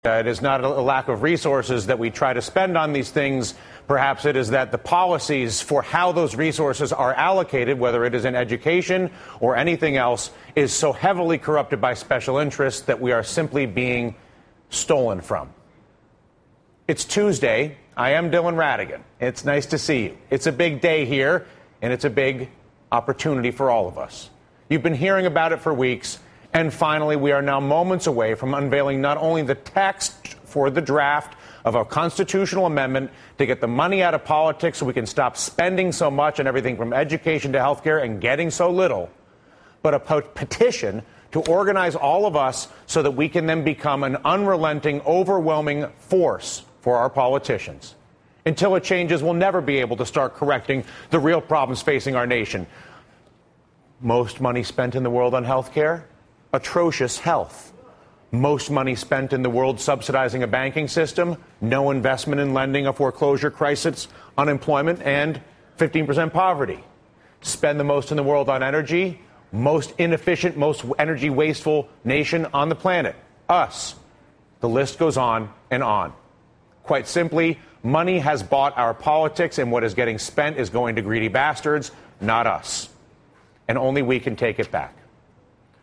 It is not a lack of resources that we try to spend on these things. Perhaps it is that the policies for how those resources are allocated, whether it is in education or anything else, is so heavily corrupted by special interests that we are simply being stolen from. It's Tuesday. I am Dylan Ratigan. It's nice to see you. It's a big day here, and it's a big opportunity for all of us. You've been hearing about it for weeks. And finally, we are now moments away from unveiling not only the text for the draft of a constitutional amendment to get the money out of politics so we can stop spending so much on everything from education to health care and getting so little, but a petition to organize all of us so that we can then become an unrelenting, overwhelming force for our politicians. Until it changes, we'll never be able to start correcting the real problems facing our nation. Most money spent in the world on health care? Atrocious health. Most money spent in the world subsidizing a banking system, no investment in lending, a foreclosure crisis, unemployment, and 15% poverty. Spend the most in the world on energy, most inefficient, most energy wasteful nation on the planet, us. The list goes on and on. Quite simply, money has bought our politics, and what is getting spent is going to greedy bastards, not us. And only we can take it back.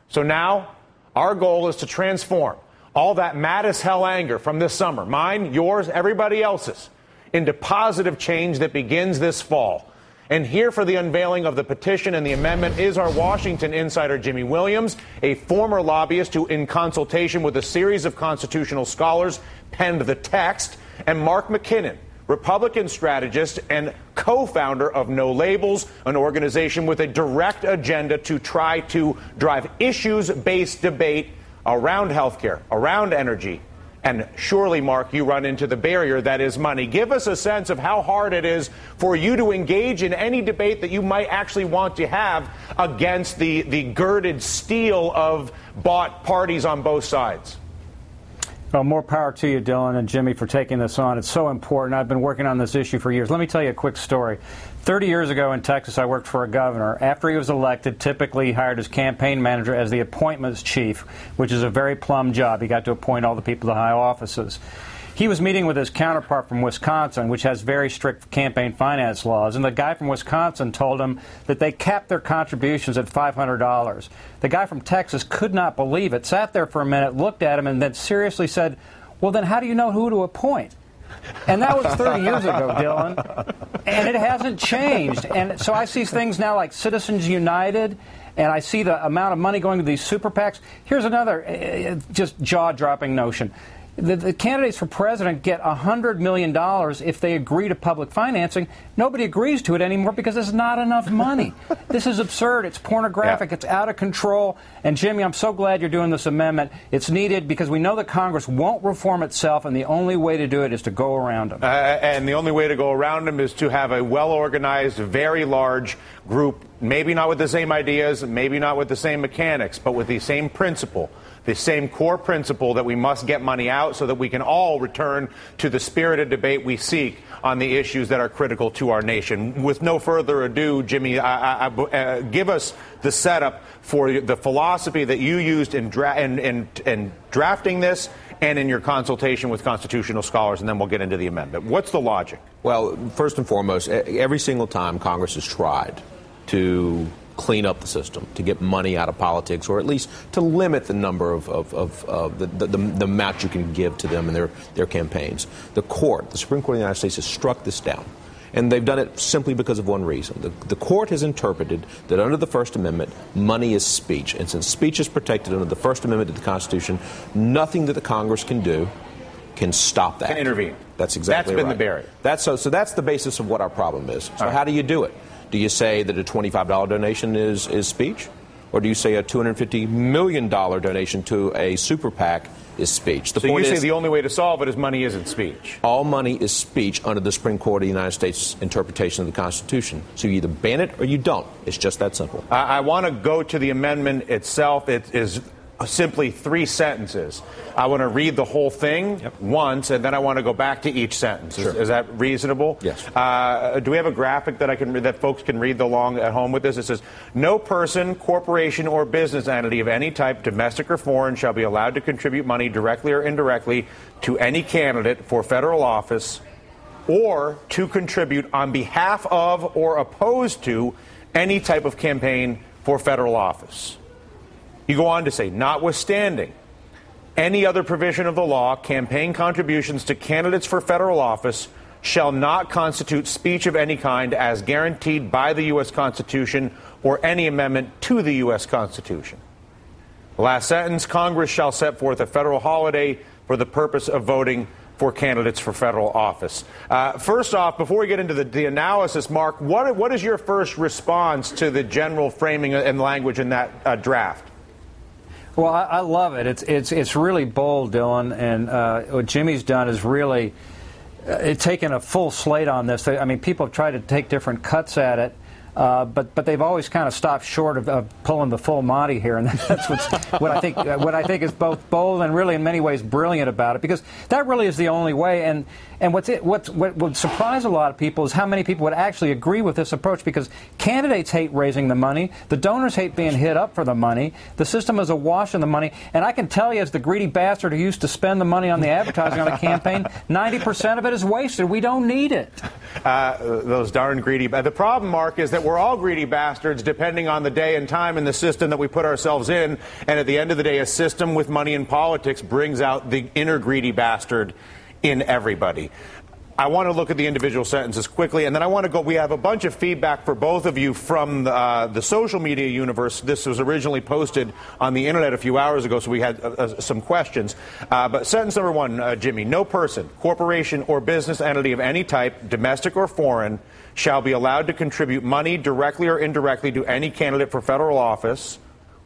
So now, our goal is to transform all that mad as hell anger from this summer, mine, yours, everybody else's, into positive change that begins this fall. And here for the unveiling of the petition and the amendment is our Washington insider, Jimmy Williams, a former lobbyist who, in consultation with a series of constitutional scholars, penned the text, and Mark McKinnon, Republican strategist and co-founder of No Labels, an organization with a direct agenda to try to drive issues-based debate around healthcare, around energy. And surely, Mark, you run into the barrier that is money. Give us a sense of how hard it is for you to engage in any debate that you might actually want to have against the girded steel of bought parties on both sides. Well, more power to you, Dylan and Jimmy, for taking this on. It's so important. I've been working on this issue for years. Let me tell you a quick story. 30 years ago in Texas, I worked for a governor. After he was elected, typically he hired his campaign manager as the appointments chief, which is a very plum job. He got to appoint all the people to high offices. He was meeting with his counterpart from Wisconsin, which has very strict campaign finance laws, and the guy from Wisconsin told him that they capped their contributions at $500. The guy from Texas could not believe it, sat there for a minute, looked at him, and then seriously said, well, then how do you know who to appoint? And that was 30 years ago, Dylan, and it hasn't changed. And so I see things now like Citizens United, and I see the amount of money going to these super PACs. Here's another just jaw-dropping notion. The candidates for president get $100 million if they agree to public financing. Nobody agrees to it anymore because there's not enough money. This is absurd. It's pornographic. Yeah. It's out of control. And, Jimmy, I'm so glad you're doing this amendment. It's needed because we know that Congress won't reform itself, and the only way to do it is to go around them. And the only way to go around them is to have a well-organized, very large group, maybe not with the same ideas, maybe not with the same mechanics, but with the same principle. The same core principle that we must get money out so that we can all return to the spirited debate we seek on the issues that are critical to our nation. With no further ado, Jimmy, give us the setup for the philosophy that you used in drafting this and in your consultation with constitutional scholars, and then we'll get into the amendment. What's the logic? Well, first and foremost, every single time Congress has tried to clean up the system, to get money out of politics, or at least to limit the number of the amount you can give to them in their campaigns. The Supreme Court of the United States has struck this down. And they've done it simply because of one reason. The court has interpreted that under the First Amendment, money is speech. And since speech is protected under the First Amendment of the Constitution, nothing that the Congress can do can stop that. Can intervene. That's exactly right. That's been the barrier. So that's the basis of what our problem is. So how do you do it? Do you say that a $25 donation is speech? Or do you say a $250 million donation to a super PAC is speech? So you say the only way to solve it is money isn't speech? All money is speech under the Supreme Court of the United States interpretation of the Constitution. So you either ban it or you don't. It's just that simple. I want to go to the amendment itself. It is simply 3 sentences. I want to read the whole thing once, and then I want to go back to each sentence. Sure. Is that reasonable? Yes. Do we have a graphic that that folks can read along at home with this? It says, no person, corporation, or business entity of any type, domestic or foreign, shall be allowed to contribute money directly or indirectly to any candidate for federal office or to contribute on behalf of or opposed to any type of campaign for federal office. You go on to say, notwithstanding any other provision of the law, campaign contributions to candidates for federal office shall not constitute speech of any kind as guaranteed by the U.S. Constitution or any amendment to the U.S. Constitution. The last sentence, Congress shall set forth a federal holiday for the purpose of voting for candidates for federal office. First off, before we get into the analysis, Mark, what is your first response to the general framing and language in that draft? Well, I love it. It's really bold, Dylan, and what Jimmy's done is really taken a full slate on this. I mean, people have tried to take different cuts at it, but they've always kind of stopped short of pulling the full Monty here, and that's what I think is both bold and really in many ways brilliant about it, because that really is the only way. And what would surprise a lot of people is how many people would actually agree with this approach, because candidates hate raising the money, the donors hate being hit up for the money, the system is awash in the money, and I can tell you, as the greedy bastard who used to spend the money on the advertising on a campaign, 90% of it is wasted. We don't need it. Those darn greedy. The problem, Mark, is that we're all greedy bastards depending on the day and time and the system that we put ourselves in, and at the end of the day, a system with money in politics brings out the inner greedy bastard in everybody. I want to look at the individual sentences quickly, and then I want to go. We have a bunch of feedback for both of you from the social media universe. This was originally posted on the internet a few hours ago, so we had some questions. But sentence number one, Jimmy, no person, corporation, or business entity of any type, domestic or foreign, shall be allowed to contribute money directly or indirectly to any candidate for federal office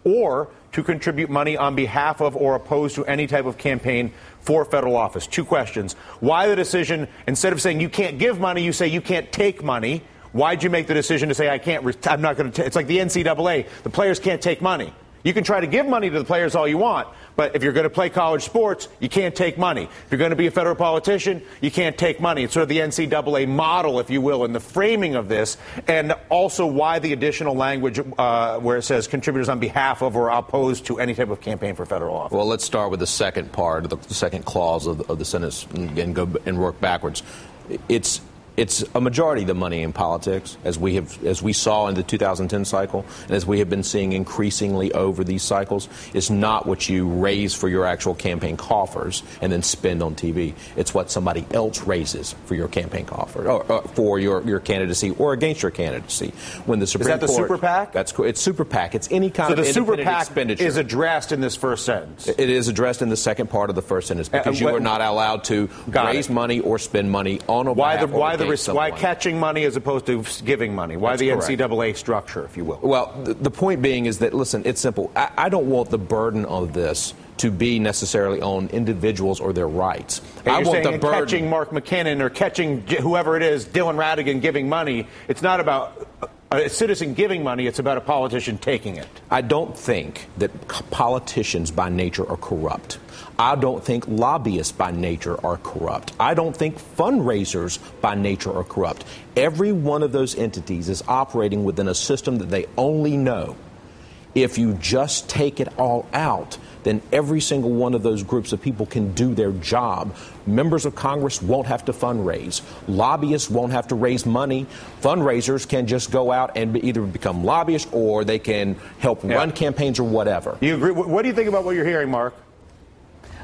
or to contribute money on behalf of or opposed to any type of campaign for federal office. 2 questions. Why the decision, instead of saying you can't give money, you say you can't take money? Why'd you make the decision to say I'm not going to, it's like the NCAA, the players can't take money. You can try to give money to the players all you want, but if you're going to play college sports, you can't take money. If you're going to be a federal politician, you can't take money. It's sort of the NCAA model, if you will, in the framing of this, and also why the additional language where it says contributors on behalf of or opposed to any type of campaign for federal office. Well, let's start with the second part, the second clause of the sentence, and go and work backwards. It's a majority of the money in politics, as we saw in the 2010 cycle, and as we have been seeing increasingly over these cycles, is not what you raise for your actual campaign coffers and then spend on TV. It's what somebody else raises for your campaign coffer, or for your candidacy or against your candidacy. When the Supreme Court, is that the super PAC? It's super PAC. It's any kind of independent expenditure. So the super PAC is addressed in this first sentence. It is addressed in the second part of the first sentence, because you are not allowed to raise money or spend money on a why catching money as opposed to giving money? Why the NCAA structure, if you will? Well, the point being is that, listen, it's simple. I don't want the burden of this to be necessarily on individuals or their rights. I want the burden. Catching Mark McKinnon or catching whoever it is, Dylan Ratigan, giving money, it's not about a citizen giving money, it's about a politician taking it. I don't think that politicians by nature are corrupt. I don't think lobbyists by nature are corrupt. I don't think fundraisers by nature are corrupt. Every one of those entities is operating within a system that they only know. If you just take it all out, then every single one of those groups of people can do their job. Members of Congress won't have to fundraise. Lobbyists won't have to raise money. Fundraisers can just go out and either become lobbyists or they can help run campaigns or whatever. You agree? What do you think about what you're hearing, Mark?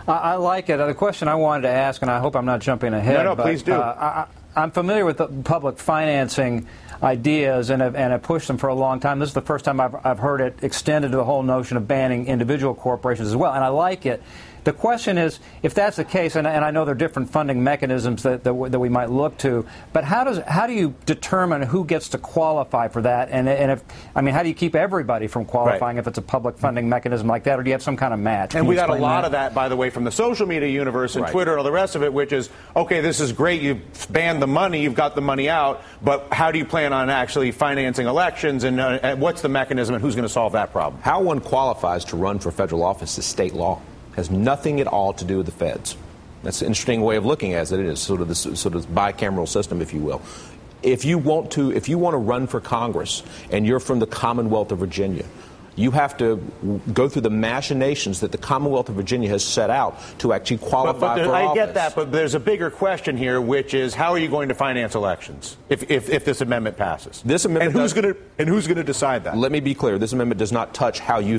I like it. The question I wanted to ask, and I hope I'm not jumping ahead. No, please do. I'm familiar with the public financing ideas and have pushed them for a long time. This is the first time I've heard it extended to the whole notion of banning individual corporations as well, and I like it The question is, if that's the case, and I know there are different funding mechanisms that we might look to, but how do you determine who gets to qualify for that? And if, I mean, how do you keep everybody from qualifying if it's a public funding mechanism like that, or do you have some kind of match? And we got a lot of that, by the way, from the social media universe and Twitter and all the rest of it, which is, okay, this is great, you've banned the money, you've got the money out, but how do you plan on actually financing elections, and what's the mechanism, and who's going to solve that problem? How one qualifies to run for federal office is state law. Has nothing at all to do with the feds. That's an interesting way of looking at it. It is sort of this bicameral system, if you will. If you want to run for Congress and you're from the Commonwealth of Virginia, you have to go through the machinations that the Commonwealth of Virginia has set out to actually qualify for office. I get that, but there's a bigger question here, which is how are you going to finance elections if this amendment passes? This amendment and who's going to decide that? Let me be clear. This amendment does not touch how you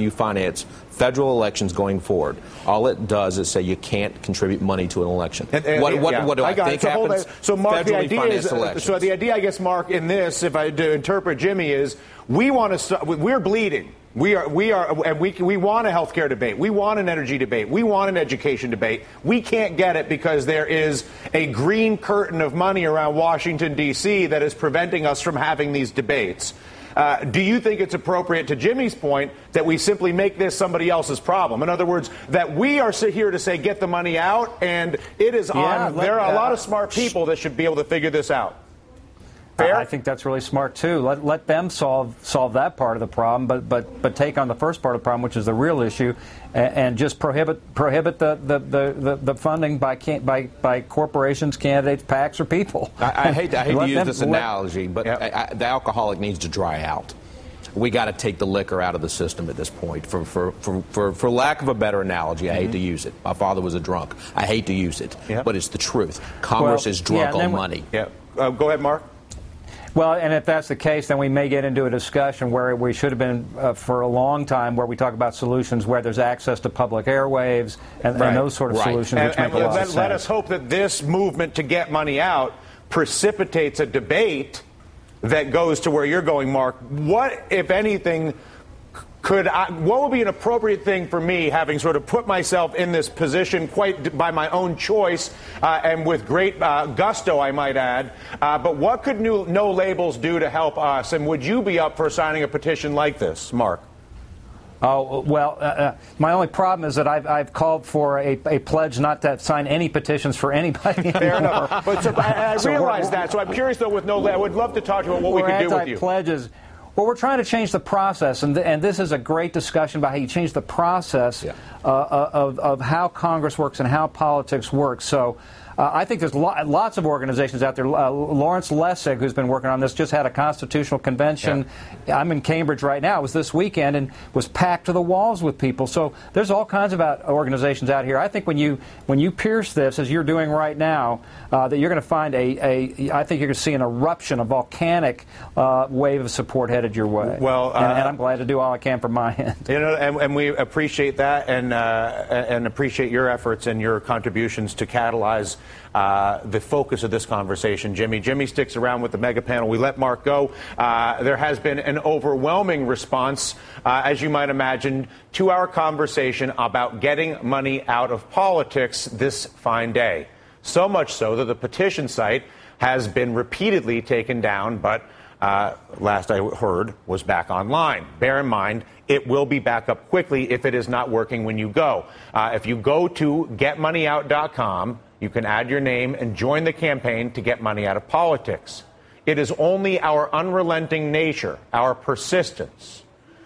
finance federal elections going forward. All it does is say you can't contribute money to an election. What do I think happens? So, Mark, the idea is, so the idea, I guess, Mark, in this, if I do interpret Jimmy, is we want to. We're bleeding. We want a health care debate. We want an energy debate. We want an education debate. We can't get it because there is a green curtain of money around Washington, D.C. that is preventing us from having these debates. Do you think it's appropriate, to Jimmy's point, that we simply make this somebody else's problem? In other words, that we are here to say get the money out, and it is on. There are a lot of smart people that should be able to figure this out. Fair? I think that's really smart too. Let them solve that part of the problem, but take on the first part of the problem, which is the real issue, and just prohibit the funding by corporations, candidates, PACs, or people. I hate to use this analogy, but the alcoholic needs to dry out. We got to take the liquor out of the system at this point. For lack of a better analogy, I hate to use it. My father was a drunk. I hate to use it, but it's the truth. Congress is drunk on money. Go ahead, Mark. Well, and if that's the case, then we may get into a discussion where we should have been for a long time, where we talk about solutions where there's access to public airwaves and those sort of solutions. Which make a lot of sense. Let us hope that this movement to get money out precipitates a debate that goes to where you're going, Mark. What, if anything, what would be an appropriate thing for me, having sort of put myself in this position quite by my own choice and with great gusto, I might add, but what could no labels do to help us? And would you be up for signing a petition like this, Mark? Oh, well, my only problem is that I've called for a pledge not to sign any petitions for anybody. Fair enough. But I realize that. So I'm curious, though, I would love to talk to you about what we could do with you. Pledges. Well, we're trying to change the process, and this is a great discussion about how you change the process of how Congress works and how politics works. So I think there's lots of organizations out there. Lawrence Lessig, who's been working on this, just had a constitutional convention. Yeah. I'm in Cambridge right now. It was this weekend and was packed to the walls with people. So there's all kinds of organizations out here. I think when you pierce this, as you're doing right now, that you're going to find I think you're going to see an eruption, a volcanic wave of support headed your way. Well, and I'm glad to do all I can from my end. You know, and we appreciate that, and appreciate your efforts and your contributions to catalyze the focus of this conversation. Jimmy sticks around with the mega panel. We let Mark go. There has been an overwhelming response, as you might imagine, to our conversation about getting money out of politics this fine day. So much so that the petition site has been repeatedly taken down, but last I heard was back online. Bear in mind, it will be back up quickly if it is not working when you go. If you go to getmoneyout.com, you can add your name and join the campaign to get money out of politics. It is only our unrelenting nature, our persistence,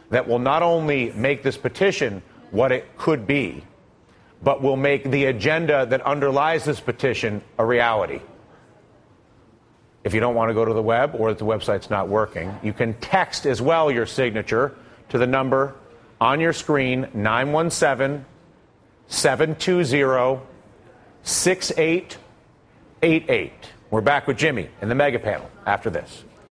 that will not only make this petition what it could be, but will make the agenda that underlies this petition a reality. If you don't want to go to the web or if the website's not working, you can text as well your signature to the number on your screen, 917-720-6888. We're back with Jimmy in the mega panel after this.